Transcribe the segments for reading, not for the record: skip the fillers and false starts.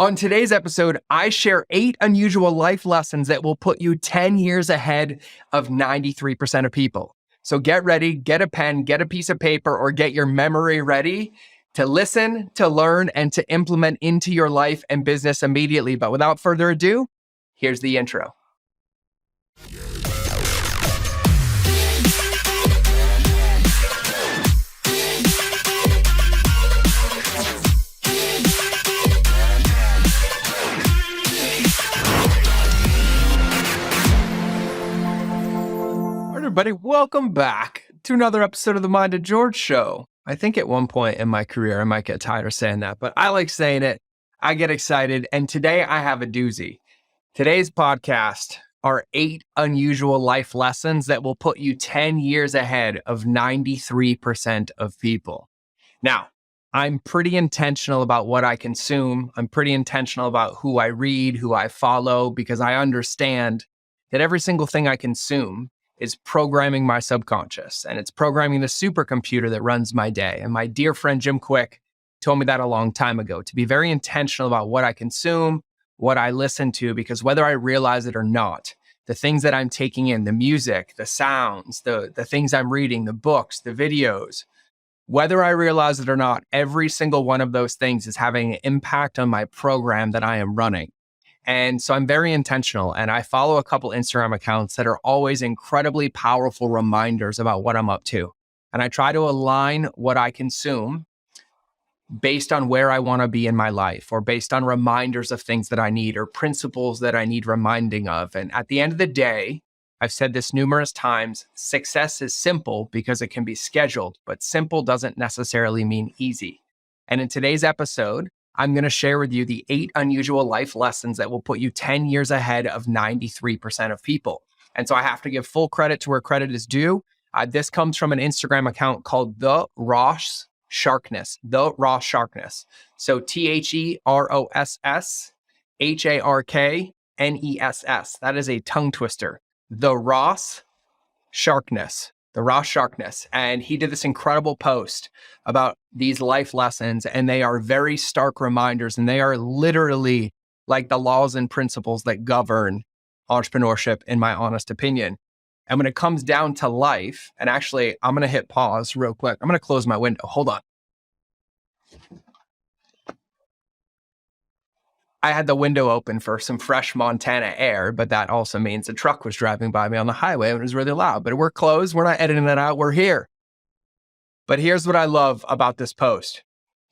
On today's episode, I share 8 unusual life lessons that will put you 10 years ahead of 93% of people. So get ready, get a pen, get a piece of paper, or get your memory ready to listen, to learn, and to implement into your life and business immediately. But without further ado, here's the intro. Everybody, welcome back to another episode of the Mind of George Show. I think at one point in my career, I might get tired of saying that, but I like saying it. I get excited. And today I have a doozy. Today's podcast are 8 unusual life lessons that will put you 10 years ahead of 93% of people. Now, I'm pretty intentional about what I consume. I'm pretty intentional about who I read, who I follow, because I understand that every single thing I consume is programming my subconscious, and it's programming the supercomputer that runs my day. And my dear friend Jim Kwik told me that a long time ago, to be very intentional about what I consume, what I listen to, because whether I realize it or not, the things that I'm taking in, the music, the sounds, the things I'm reading, the books, the videos, whether I realize it or not, every single one of those things is having an impact on my program that I am running. And so I'm very intentional, and I follow a couple Instagram accounts that are always incredibly powerful reminders about what I'm up to. And I try to align what I consume based on where I want to be in my life, or based on reminders of things that I need, or principles that I need reminding of. And at the end of the day, I've said this numerous times, success is simple because it can be scheduled, but simple doesn't necessarily mean easy. And in today's episode, I'm going to share with you the 8 unusual life lessons that will put you 10 years ahead of 93% of people. And so I have to give full credit to where credit is due. This comes from an Instagram account called The Ross Sharkness. The Ross Sharkness. So TheRossHarkness. That is a tongue twister. The Ross Sharkness. The Ross Sharkness. And he did this incredible post about these life lessons, and they are very stark reminders, and they are literally like the laws and principles that govern entrepreneurship, in my honest opinion. And when it comes down to life, and actually, I'm going to hit pause real quick. I'm going to close my window. Hold on. I had the window open for some fresh Montana air, but that also means a truck was driving by me on the highway and it was really loud. But we're closed. We're not editing that out. We're here. But here's what I love about this post,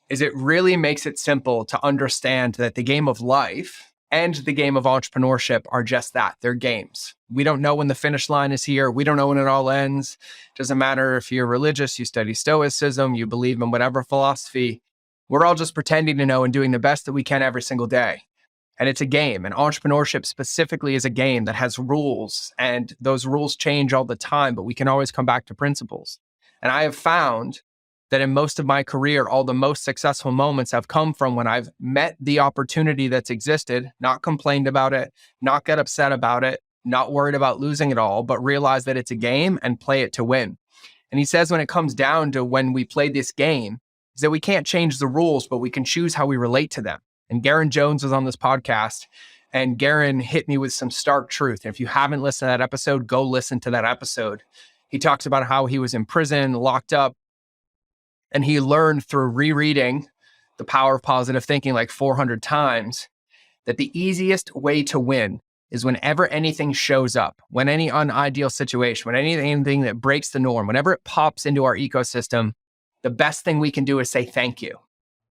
is it really makes it simple to understand that the game of life and the game of entrepreneurship are just that. They're games. We don't know when the finish line is here. We don't know when it all ends. Doesn't matter if you're religious, you study Stoicism, you believe in whatever philosophy. We're all just pretending to know and doing the best that we can every single day. And it's a game. And entrepreneurship specifically is a game that has rules. And those rules change all the time, but we can always come back to principles. And I have found that in most of my career, all the most successful moments have come from when I've met the opportunity that's existed, not complained about it, not get upset about it, not worried about losing it all, but realize that it's a game and play it to win. And he says when it comes down to when we play this game, is that we can't change the rules, but we can choose how we relate to them. And Garen Jones was on this podcast, and Garen hit me with some stark truth. And if you haven't listened to that episode, go listen to that episode. He talks about how he was in prison, locked up, and he learned through rereading The Power of Positive Thinking like 400 times that the easiest way to win is whenever anything shows up, when any unideal situation, when anything that breaks the norm, whenever it pops into our ecosystem, the best thing we can do is say thank you.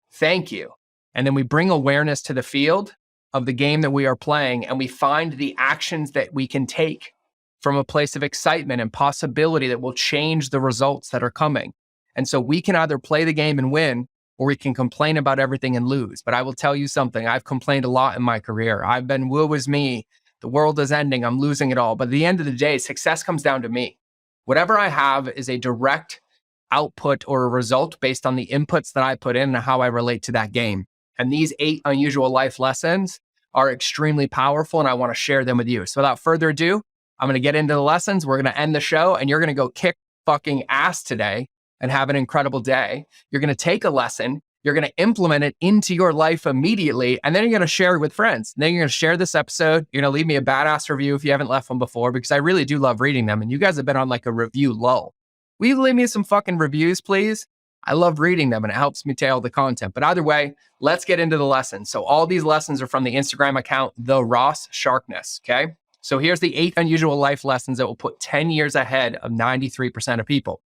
Thank you. And then we bring awareness to the field of the game that we are playing, and we find the actions that we can take from a place of excitement and possibility that will change the results that are coming. And so we can either play the game and win, or we can complain about everything and lose. But I will tell you something, I've complained a lot in my career. I've been, woe is me, the world is ending, I'm losing it all. But at the end of the day, success comes down to me. Whatever I have is a direct output or a result based on the inputs that I put in and how I relate to that game. And these 8 unusual life lessons are extremely powerful, and I want to share them with you. So without further ado, I'm going to get into the lessons. We're going to end the show, and you're going to go kick fucking ass today and have an incredible day. You're going to take a lesson. You're going to implement it into your life immediately, and then you're going to share it with friends. And then you're going to share this episode. You're going to leave me a badass review if you haven't left one before, because I really do love reading them. And you guys have been on like a review lull. Will you leave me some fucking reviews, please? I love reading them and it helps me tailor the content. But either way, let's get into the lessons. So all these lessons are from the Instagram account, The Ross Sharkness, okay? So here's the 8 unusual life lessons that will put 10 years ahead of 93% of people.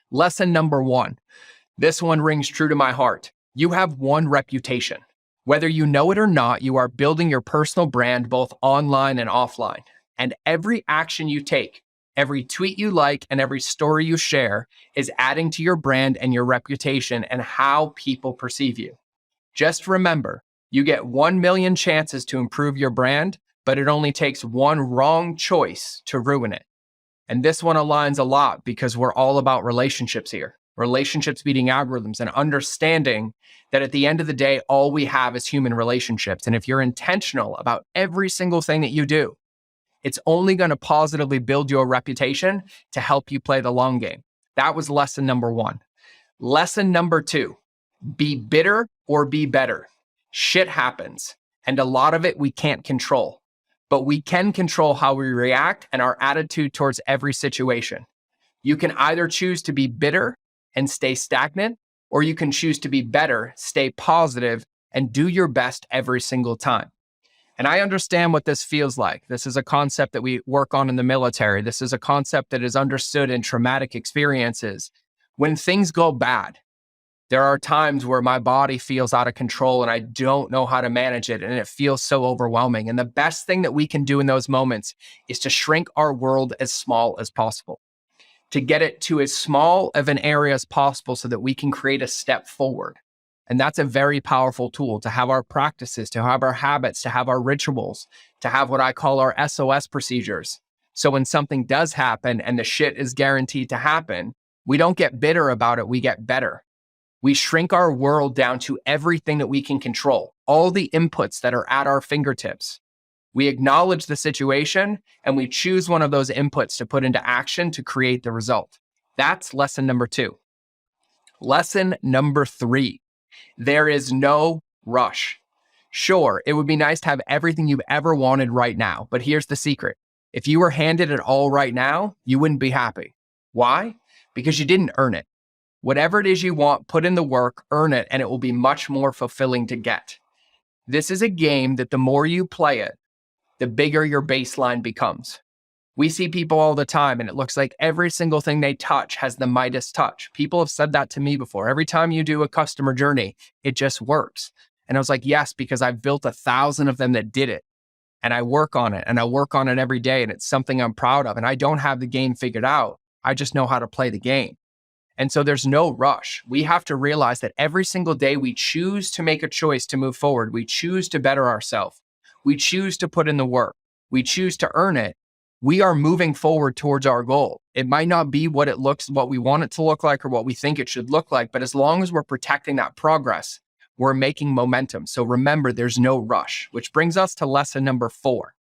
Lesson number 1. This one rings true to my heart. You have one reputation. Whether you know it or not, you are building your personal brand both online and offline. And every action you take, every tweet you like, and every story you share is adding to your brand and your reputation and how people perceive you. Just remember, you get 1 million chances to improve your brand, but it only takes one wrong choice to ruin it. And this one aligns a lot because we're all about relationships here. Relationships beating algorithms, and understanding that at the end of the day, all we have is human relationships. And if you're intentional about every single thing that you do, it's only going to positively build your reputation to help you play the long game. That was lesson number 1. Lesson number 2, be bitter or be better. Shit happens, and a lot of it we can't control, but we can control how we react and our attitude towards every situation. You can either choose to be bitter and stay stagnant, or you can choose to be better, stay positive, and do your best every single time. And I understand what this feels like. This is a concept that we work on in the military. This is a concept that is understood in traumatic experiences. When things go bad, there are times where my body feels out of control and I don't know how to manage it, and it feels so overwhelming. And the best thing that we can do in those moments is to shrink our world as small as possible, to get it to as small of an area as possible so that we can create a step forward. And that's a very powerful tool, to have our practices, to have our habits, to have our rituals, to have what I call our SOS procedures. So when something does happen and the shit is guaranteed to happen, we don't get bitter about it, we get better. We shrink our world down to everything that we can control, all the inputs that are at our fingertips. We acknowledge the situation and we choose one of those inputs to put into action to create the result. That's lesson number 2. Lesson number 3. There is no rush. Sure, it would be nice to have everything you've ever wanted right now, but here's the secret. If you were handed it all right now, you wouldn't be happy. Why? Because you didn't earn it. Whatever it is you want, put in the work, earn it, and it will be much more fulfilling to get. This is a game that the more you play it, the bigger your baseline becomes. We see people all the time, and it looks like every single thing they touch has the Midas touch. People have said that to me before. Every time you do a customer journey, it just works. And I was like, yes, because I've built 1,000 of them that did it. And I work on it, and I work on it every day, and it's something I'm proud of. And I don't have the game figured out. I just know how to play the game. And so there's no rush. We have to realize that every single day we choose to make a choice to move forward. We choose to better ourselves. We choose to put in the work. We choose to earn it. We are moving forward towards our goal. It might not be what we want it to look like or what we think it should look like, but as long as we're protecting that progress, we're making momentum. So remember, there's no rush, which brings us to lesson number 4.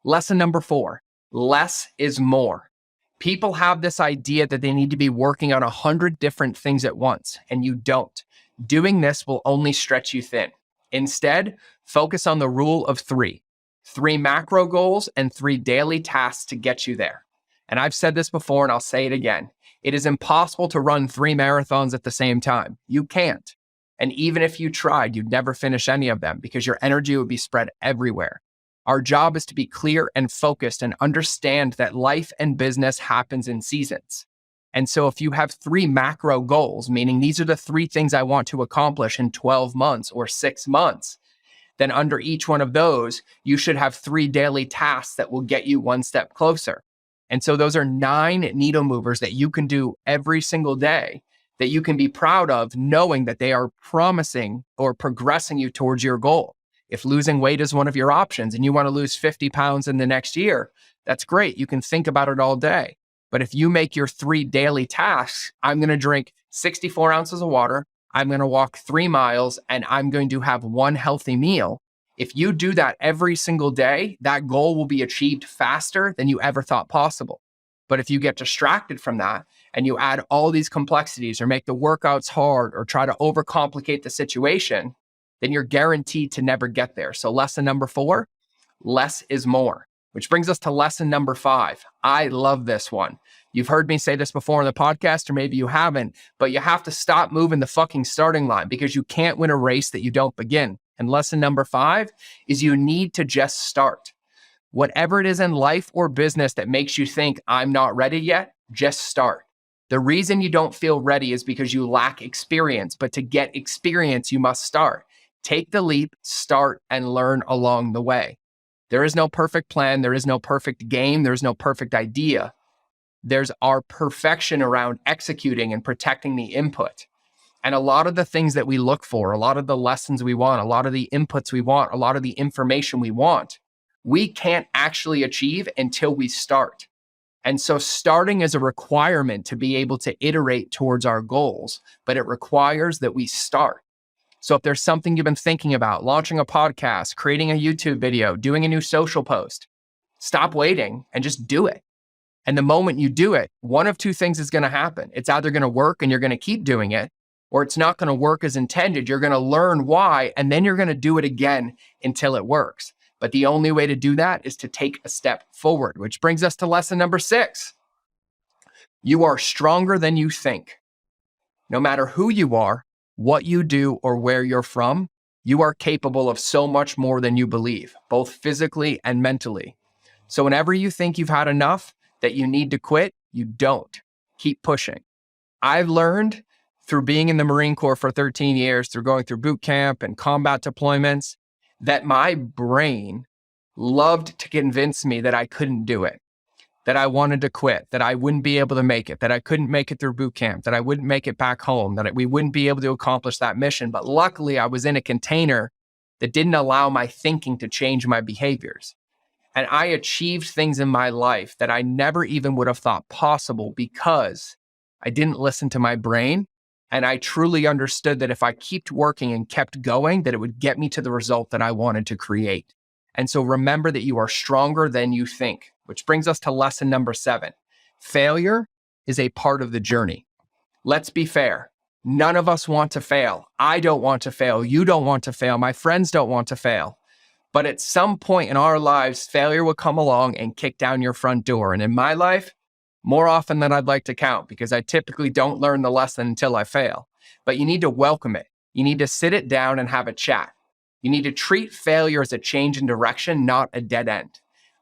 Lesson number 4, less is more. People have this idea that they need to be working on 100 different things at once, and you don't. Doing this will only stretch you thin. Instead, focus on the rule of 3. 3 macro goals and 3 daily tasks to get you there. And I've said this before and I'll say it again. It is impossible to run 3 marathons at the same time. You can't. And even if you tried, you'd never finish any of them because your energy would be spread everywhere. Our job is to be clear and focused and understand that life and business happens in seasons. And so if you have 3 macro goals, meaning these are the 3 things I want to accomplish in 12 months or 6 months, then under each one of those, you should have 3 daily tasks that will get you one step closer. And so those are 9 needle movers that you can do every single day that you can be proud of, knowing that they are promising or progressing you towards your goal. If losing weight is one of your options and you want to lose 50 pounds in the next year, that's great. You can think about it all day. But if you make your 3 daily tasks, I'm going to drink 64 ounces of water, I'm going to walk 3 miles, and I'm going to have 1 healthy meal. If you do that every single day, that goal will be achieved faster than you ever thought possible. But if you get distracted from that and you add all these complexities or make the workouts hard or try to overcomplicate the situation, then you're guaranteed to never get there. So lesson number 4, less is more, which brings us to lesson number 5. I love this one. You've heard me say this before on the podcast, or maybe you haven't, but you have to stop moving the fucking starting line because you can't win a race that you don't begin. And lesson number 5 is you need to just start. Whatever it is in life or business that makes you think I'm not ready yet, just start. The reason you don't feel ready is because you lack experience, but to get experience, you must start. Take the leap, start, and learn along the way. There is no perfect plan. There is no perfect game. There's no perfect idea. There's our perfection around executing and protecting the input. And a lot of the things that we look for, a lot of the lessons we want, a lot of the inputs we want, a lot of the information we want, we can't actually achieve until we start. And so starting is a requirement to be able to iterate towards our goals, but it requires that we start. So if there's something you've been thinking about, launching a podcast, creating a YouTube video, doing a new social post, stop waiting and just do it. And the moment you do it, one of two things is going to happen. It's either going to work and you're going to keep doing it, or it's not going to work as intended. You're going to learn why, and then you're going to do it again until it works. But the only way to do that is to take a step forward, which brings us to lesson number 6. You are stronger than you think. No matter who you are, what you do, or where you're from, you are capable of so much more than you believe, both physically and mentally. So whenever you think you've had enough, that you need to quit, you don't. Keep pushing. I've learned through being in the Marine Corps for 13 years, through going through boot camp and combat deployments, that my brain loved to convince me that I couldn't do it, that I wanted to quit, that I wouldn't be able to make it, that I couldn't make it through boot camp, that I wouldn't make it back home, that we wouldn't be able to accomplish that mission. But luckily, I was in a container that didn't allow my thinking to change my behaviors. And I achieved things in my life that I never even would have thought possible because I didn't listen to my brain. And I truly understood that if I kept working and kept going, that it would get me to the result that I wanted to create. And so remember that you are stronger than you think, which brings us to lesson number 7. Failure is a part of the journey. Let's be fair. None of us want to fail. I don't want to fail. You don't want to fail. My friends don't want to fail. But at some point in our lives, failure will come along and kick down your front door. And in my life, more often than I'd like to count, because I typically don't learn the lesson until I fail. But you need to welcome it. You need to sit it down and have a chat. You need to treat failure as a change in direction, not a dead end.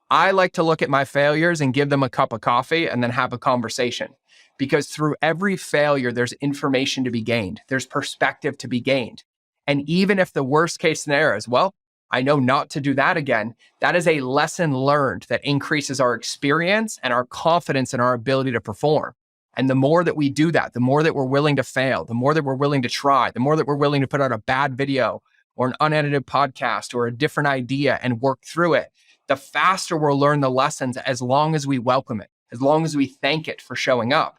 I like to look at my failures and give them a cup of coffee and then have a conversation. Because through every failure, there's information to be gained. There's perspective to be gained. And even if the worst case scenario is, well, I know not to do that again, that is a lesson learned that increases our experience and our confidence in our ability to perform. And the more that we do that, the more that we're willing to fail, the more that we're willing to try, the more that we're willing to put out a bad video or an unedited podcast or a different idea and work through it, the faster we'll learn the lessons as long as we welcome it, as long as we thank it for showing up,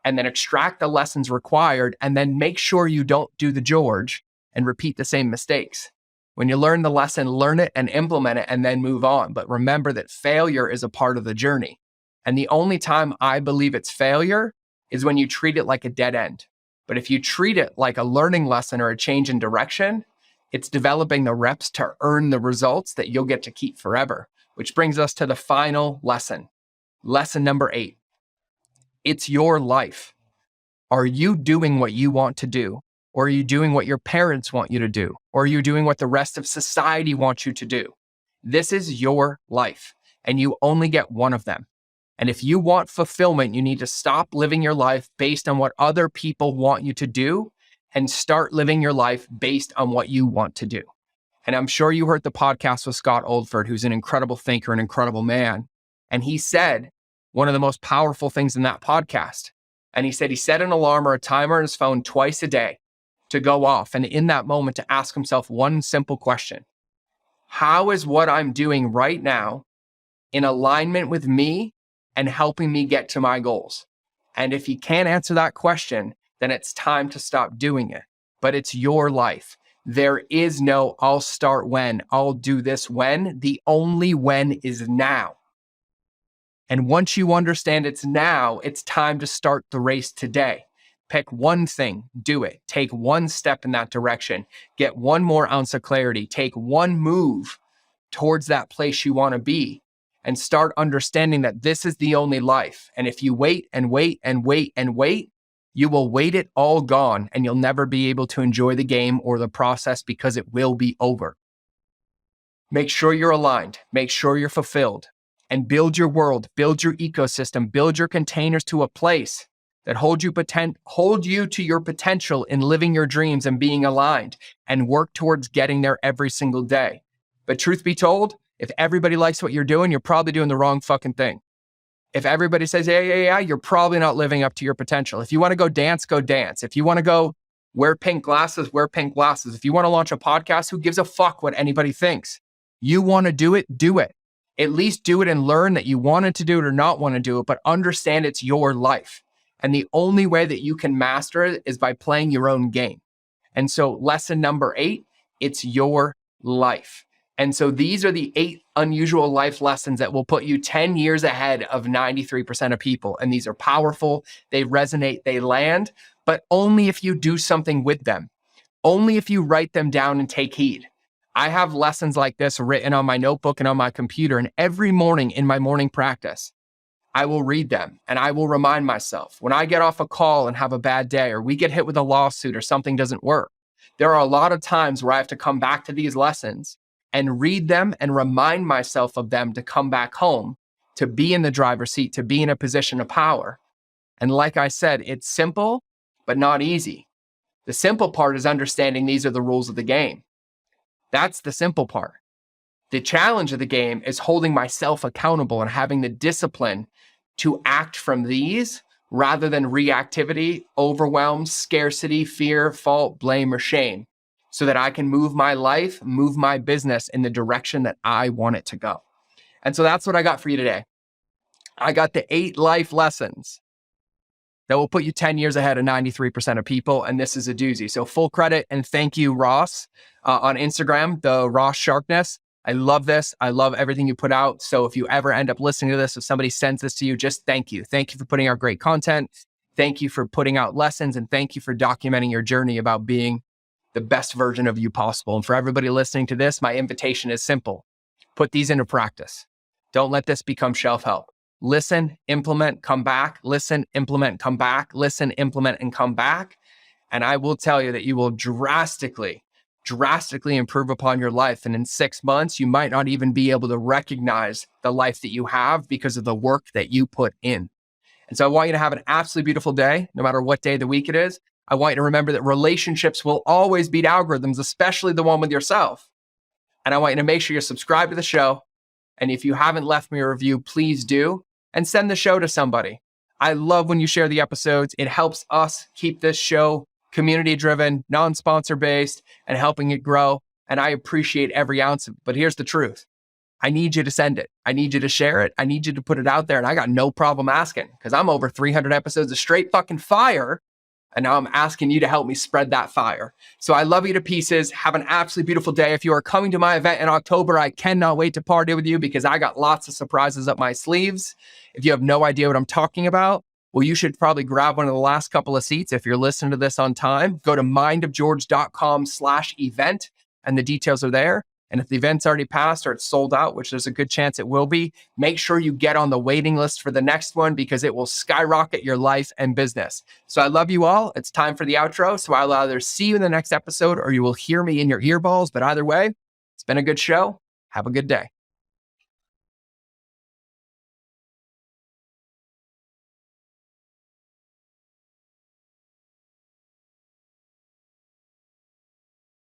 and then extract the lessons required, and then make sure you don't do the George and repeat the same mistakes. When you learn the lesson, learn it and implement it and then move on. But remember that failure is a part of the journey. And the only time I believe it's failure is when you treat it like a dead end. But if you treat it like a learning lesson or a change in direction, it's developing the reps to earn the results that you'll get to keep forever. Which brings us to the final lesson. Lesson number 8. It's your life. Are you doing what you want to do? Or are you doing what your parents want you to do? Or are you doing what the rest of society wants you to do? This is your life, and you only get one of them. And if you want fulfillment, you need to stop living your life based on what other people want you to do and start living your life based on what you want to do. And I'm sure you heard the podcast with Scott Oldford, who's an incredible thinker, an incredible man. And he said one of the most powerful things in that podcast. And he said he set an alarm or a timer on his phone twice a day to go off, and in that moment to ask himself one simple question. How is what I'm doing right now in alignment with me and helping me get to my goals? And if he can't answer that question, then it's time to stop doing it. But it's your life. There is no, I'll start when, I'll do this when. The only when is now. And once you understand it's now, it's time to start the race today. Pick one thing, do it. Take one step in that direction. Get one more ounce of clarity. Take one move towards that place you want to be and start understanding that this is the only life. And if you wait and wait and wait and wait, you will wait it all gone and you'll never be able to enjoy the game or the process because it will be over. Make sure you're aligned. Make sure you're fulfilled and build your world, build your ecosystem, build your containers to a place that hold you to your potential in living your dreams and being aligned and work towards getting there every single day. But truth be told, if everybody likes what you're doing, you're probably doing the wrong fucking thing. If everybody says, yeah, you're probably not living up to your potential. If you want to go dance, go dance. If you want to go wear pink glasses, wear pink glasses. If you want to launch a podcast, who gives a fuck what anybody thinks? You want to do it, do it. At least do it and learn that you wanted to do it or not want to do it, but understand it's your life. And the only way that you can master it is by playing your own game. And so lesson number 8, it's your life. And so these are the 8 unusual life lessons that will put you 10 years ahead of 93% of people. And these are powerful, they resonate, they land, but only if you do something with them. Only if you write them down and take heed. I have lessons like this written on my notebook and on my computer, and every morning in my morning practice, I will read them and I will remind myself when I get off a call and have a bad day, or we get hit with a lawsuit or something doesn't work. There are a lot of times where I have to come back to these lessons and read them and remind myself of them to come back home, to be in the driver's seat, to be in a position of power. And like I said, it's simple, but not easy. The simple part is understanding these are the rules of the game. That's the simple part. The challenge of the game is holding myself accountable and having the discipline to act from these rather than reactivity, overwhelm, scarcity, fear, fault, blame, or shame, so that I can move my life, move my business in the direction that I want it to go. And so that's what I got for you today. I got the 8 life lessons that will put you 10 years ahead of 93% of people. And this is a doozy. So full credit and thank you, Ross, on Instagram, the Ross Sharpness. I love this. I love everything you put out. So if you ever end up listening to this, if somebody sends this to you, just thank you. Thank you for putting out great content. Thank you for putting out lessons. And thank you for documenting your journey about being the best version of you possible. And for everybody listening to this, my invitation is simple. Put these into practice. Don't let this become shelf help. Listen, implement, come back. Listen, implement, come back. Listen, implement, and come back. And I will tell you that you will drastically improve upon your life. And in 6 months, you might not even be able to recognize the life that you have because of the work that you put in. And so I want you to have an absolutely beautiful day, no matter what day of the week it is. I want you to remember that relationships will always beat algorithms, especially the one with yourself. And I want you to make sure you're subscribed to the show. And if you haven't left me a review, please do. And send the show to somebody. I love when you share the episodes. It helps us keep this show community-driven, non-sponsor based, and helping it grow. And I appreciate every ounce of it. But here's the truth. I need you to send it. I need you to share it. I need you to put it out there. And I got no problem asking because I'm over 300 episodes of straight fucking fire. And now I'm asking you to help me spread that fire. So I love you to pieces. Have an absolutely beautiful day. If you are coming to my event in October, I cannot wait to party with you because I got lots of surprises up my sleeves. If you have no idea what I'm talking about, well, you should probably grab one of the last couple of seats. If you're listening to this on time, go to mindofgeorge.com/event and the details are there. And if the event's already passed or it's sold out, which there's a good chance it will be, make sure you get on the waiting list for the next one because it will skyrocket your life and business. So I love you all. It's time for the outro. So I'll either see you in the next episode or you will hear me in your earballs. But either way, it's been a good show. Have a good day.